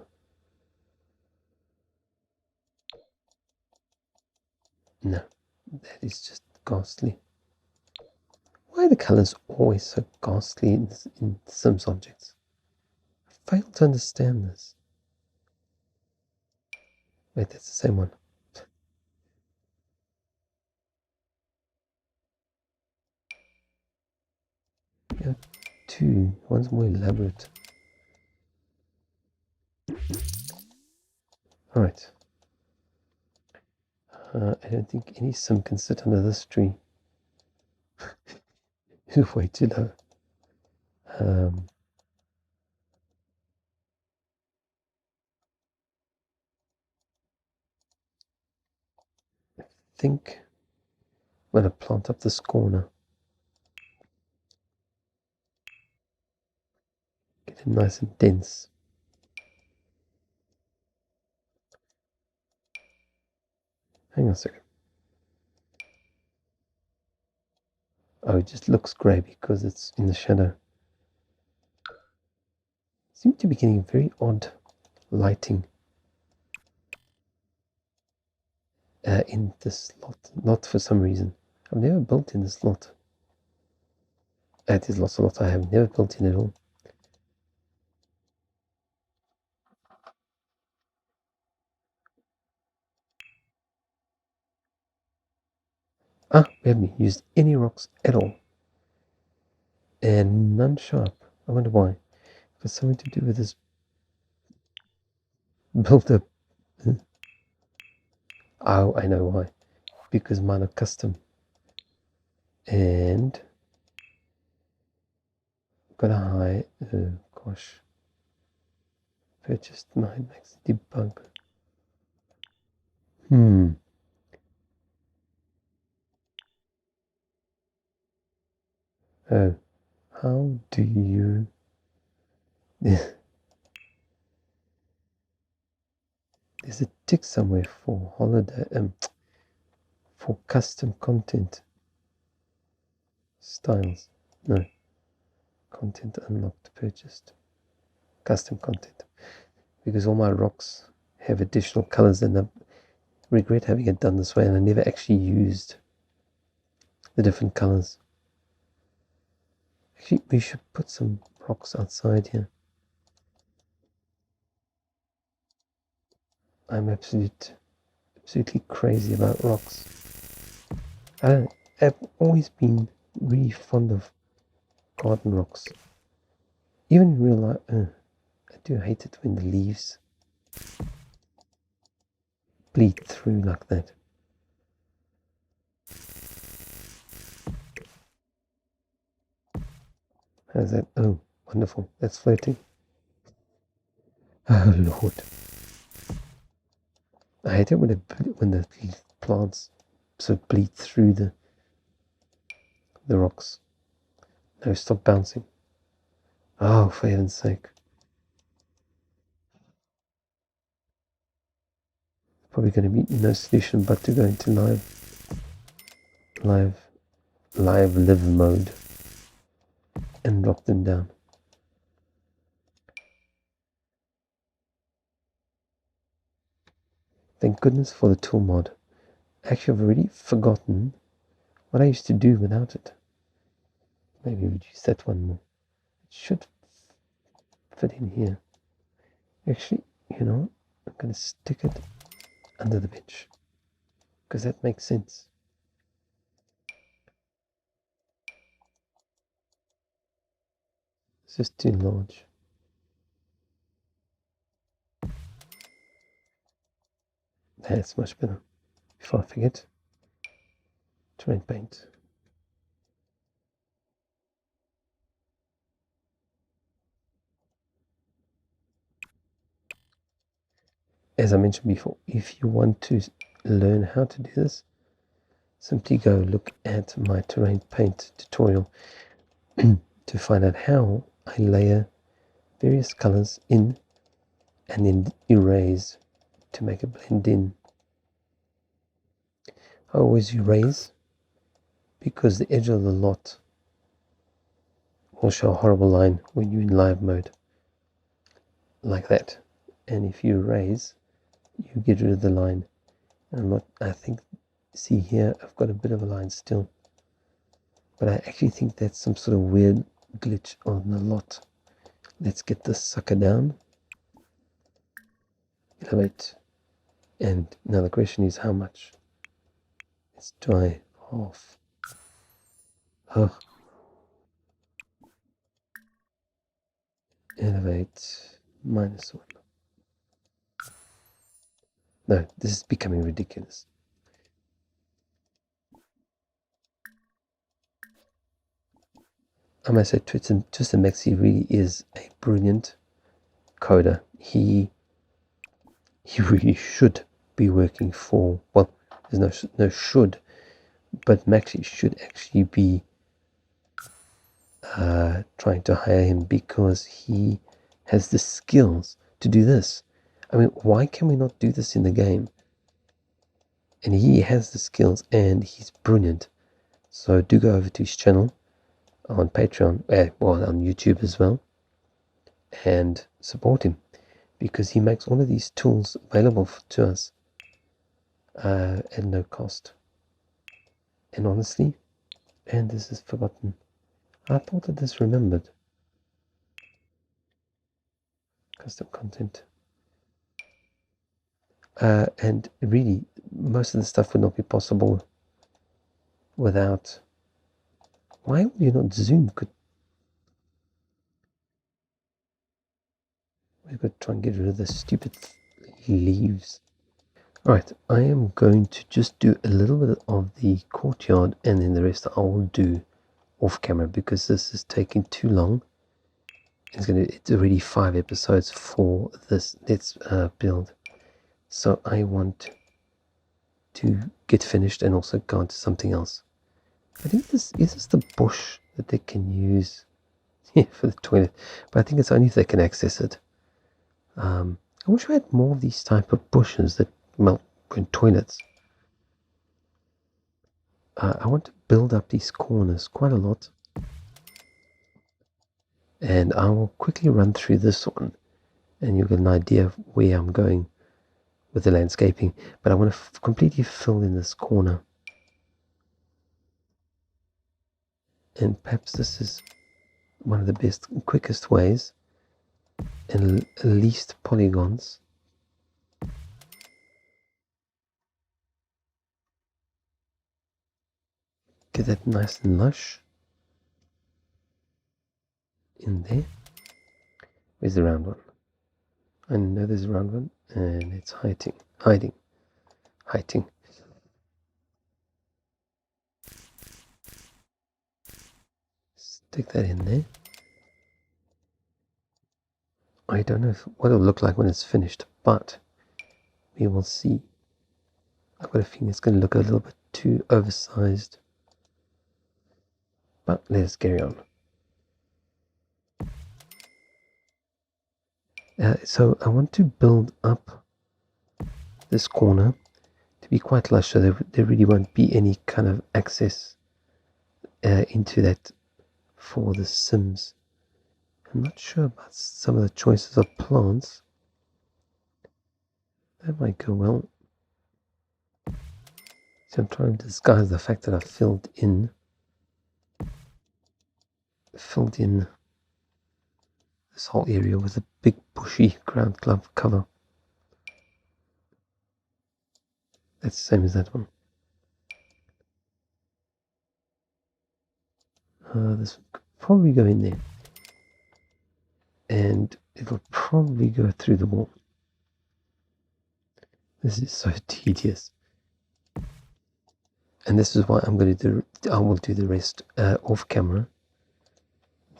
No, that is just ghastly. Why are the colors always so ghastly in Sims objects? I fail to understand this. Wait, that's the same one. Yeah, two. One's more elaborate. Alright. I don't think any sim can sit under this tree. It's way too low. I think I'm going to plant up this corner. Get it nice and dense. Hang on a second. Oh, it just looks grey because it's in the shadow. Seem to be getting very odd lighting in this lot. Not for some reason. I've never built in this lot. It is lots of lot I have never built in at all. Ah, we haven't used any rocks at all. And none sharp. I wonder why. If it's something to do with this build up. Oh, I know why. Because mine are custom. And got a high, gosh. Purchased mine makes debug. Oh, how do you... There's a tick somewhere for holiday, for custom content. Styles. No. Content unlocked, purchased. Custom content. Because all my rocks have additional colors and I regret having it done this way, and I never actually used the different colors. Actually, we should put some rocks outside here. I'm absolutely crazy about rocks. I've always been really fond of garden rocks. Even in real life, I do hate it when the leaves bleed through like that. How's that? Oh, wonderful. That's floating. Oh, Lord. I hate it when the plants sort of bleed through the rocks. No, stop bouncing. Oh, for heaven's sake. Probably going to be no solution but to go into live mode and drop them down. Thank goodness for the tool mod. Actually, I've already forgotten what I used to do without it. Maybe reduce that one more. It should fit in here. Actually, you know what? I'm going to stick it under the bench because that makes sense. It's just too large. That's much better. Before I forget, terrain paint. As I mentioned before, if you want to learn how to do this, simply go look at my terrain paint tutorial to find out how I layer various colors in and then erase to make it blend in. I always erase because the edge of the lot will show a horrible line when you're in live mode, like that. And if you erase, you get rid of the line. I think, see here, I've got a bit of a line still, but I actually think that's some sort of weird glitch on the lot. Let's get this sucker down, elevate, and now the question is how much? Let's try half. Oh. Elevate -1. No, this is becoming ridiculous. I must say, Tristan Maxey really is a brilliant coder. He really should be working for, well, there's no should, but Maxey should actually be trying to hire him because he has the skills to do this. I mean, why can we not do this in the game? And he has the skills and he's brilliant. So do go over to his channel on Patreon, well, on YouTube as well, and support him because he makes all of these tools available to us at no cost. And honestly, and this is forgotten, I thought that this remembered. Custom content. And really, most of the stuff would not be possible without. Why would you not zoom? We've got to try and get rid of the stupid leaves. Alright, I am going to just do a little bit of the courtyard and then the rest I will do off camera because this is taking too long. It's already 5 episodes for this Let's Build. So I want to get finished and also go on to something else. I think this is the bush that they can use for the toilet, but I think it's only if they can access it. I wish we had more of these type of bushes that melt in toilets. I want to build up these corners quite a lot, and I will quickly run through this one and you'll get an idea of where I'm going with the landscaping. But I want to completely fill in this corner, and perhaps this is one of the best, quickest ways and least polygons. Get that nice and lush in there. Where's the round one? I know there's a round one, and it's hiding. Stick that in there. I don't know what it'll look like when it's finished, but we will see. I've got a feeling it's going to look a little bit too oversized, but let's carry on. So I want to build up this corner to be quite lush, so there really won't be any kind of access into that for the Sims. I'm not sure about some of the choices of plants. That might go well. So I'm trying to disguise the fact that I filled in this whole area with a big bushy ground cover. That's the same as that one. This could probably go in there, and it'll probably go through the wall. This is so tedious, and this is why I will do the rest off camera.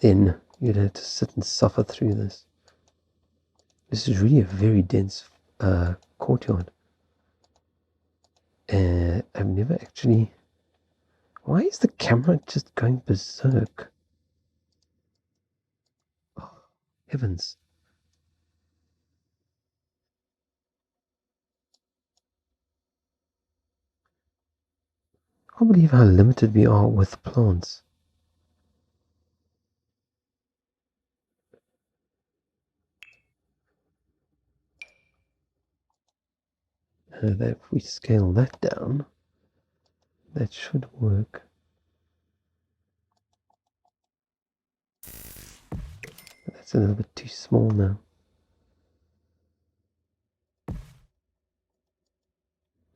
Then you'd have to sit and suffer through this. This is really a very dense courtyard. I've never actually. Why is the camera just going berserk? Oh, heavens. I can't believe how limited we are with plants. That if we scale that down, that should work. But that's a little bit too small now.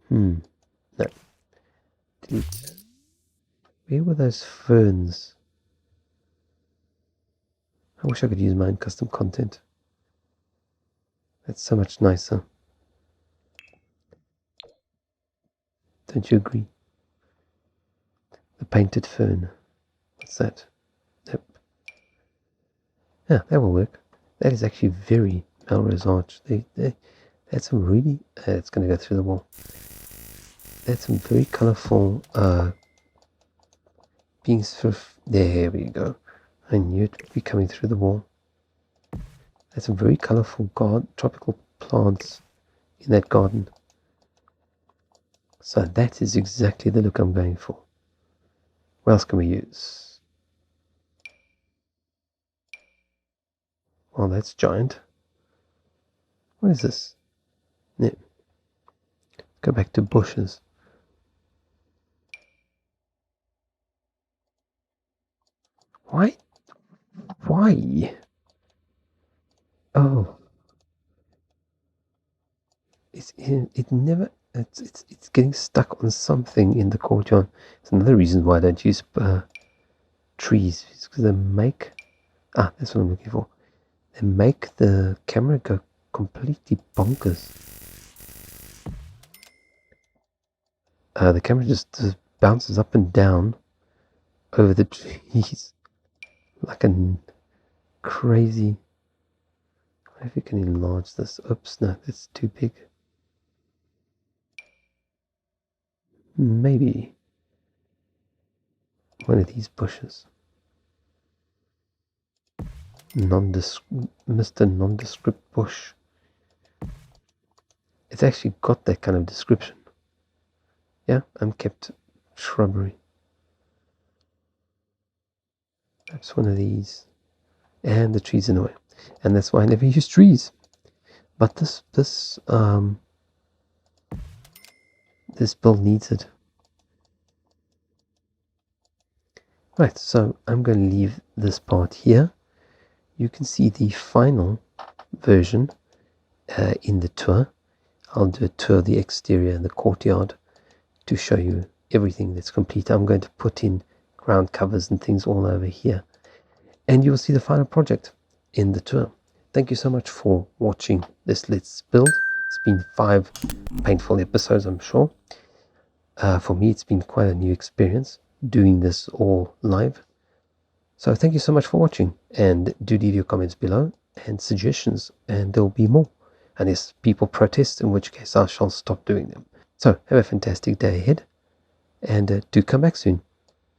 No. Delete. Where were those ferns? I wish I could use mine custom content. That's so much nicer. Don't you agree? The painted fern. What's that? Yep. Yeah, that will work. That is actually very Melrose Arch. That's some really... it's going to go through the wall. That's some very colourful being sort of... There we go. I knew it would be coming through the wall. There's some very colourful tropical plants in that garden. So that is exactly the look I'm going for. What else can we use? Well, that's giant. What is this? No. Go back to bushes. Why? Why? Oh, it never. It's getting stuck on something in the courtyard. It's another reason why I don't use trees. It's because they make... that's what I'm looking for. They make the camera go completely bonkers. The camera just bounces up and down over the trees like a crazy... I wonder if you can enlarge this. Oops, no, that's too big. Maybe one of these bushes. Mr. Nondescript bush. It's actually got that kind of description. Yeah, unkept shrubbery. Perhaps one of these. And the trees in the way. And that's why I never use trees. But this build needs it. Right, so I'm going to leave this part here. You can see the final version in the tour. I'll do a tour of the exterior and the courtyard to show you everything that's complete. I'm going to put in ground covers and things all over here. And you'll see the final project in the tour. Thank you so much for watching this Let's Build. It's been 5 painful episodes, I'm sure. For me, it's been quite a new experience doing this all live. So thank you so much for watching, and do leave your comments below and suggestions, and there'll be more unless people protest, in which case I shall stop doing them. So have a fantastic day ahead, and do come back soon.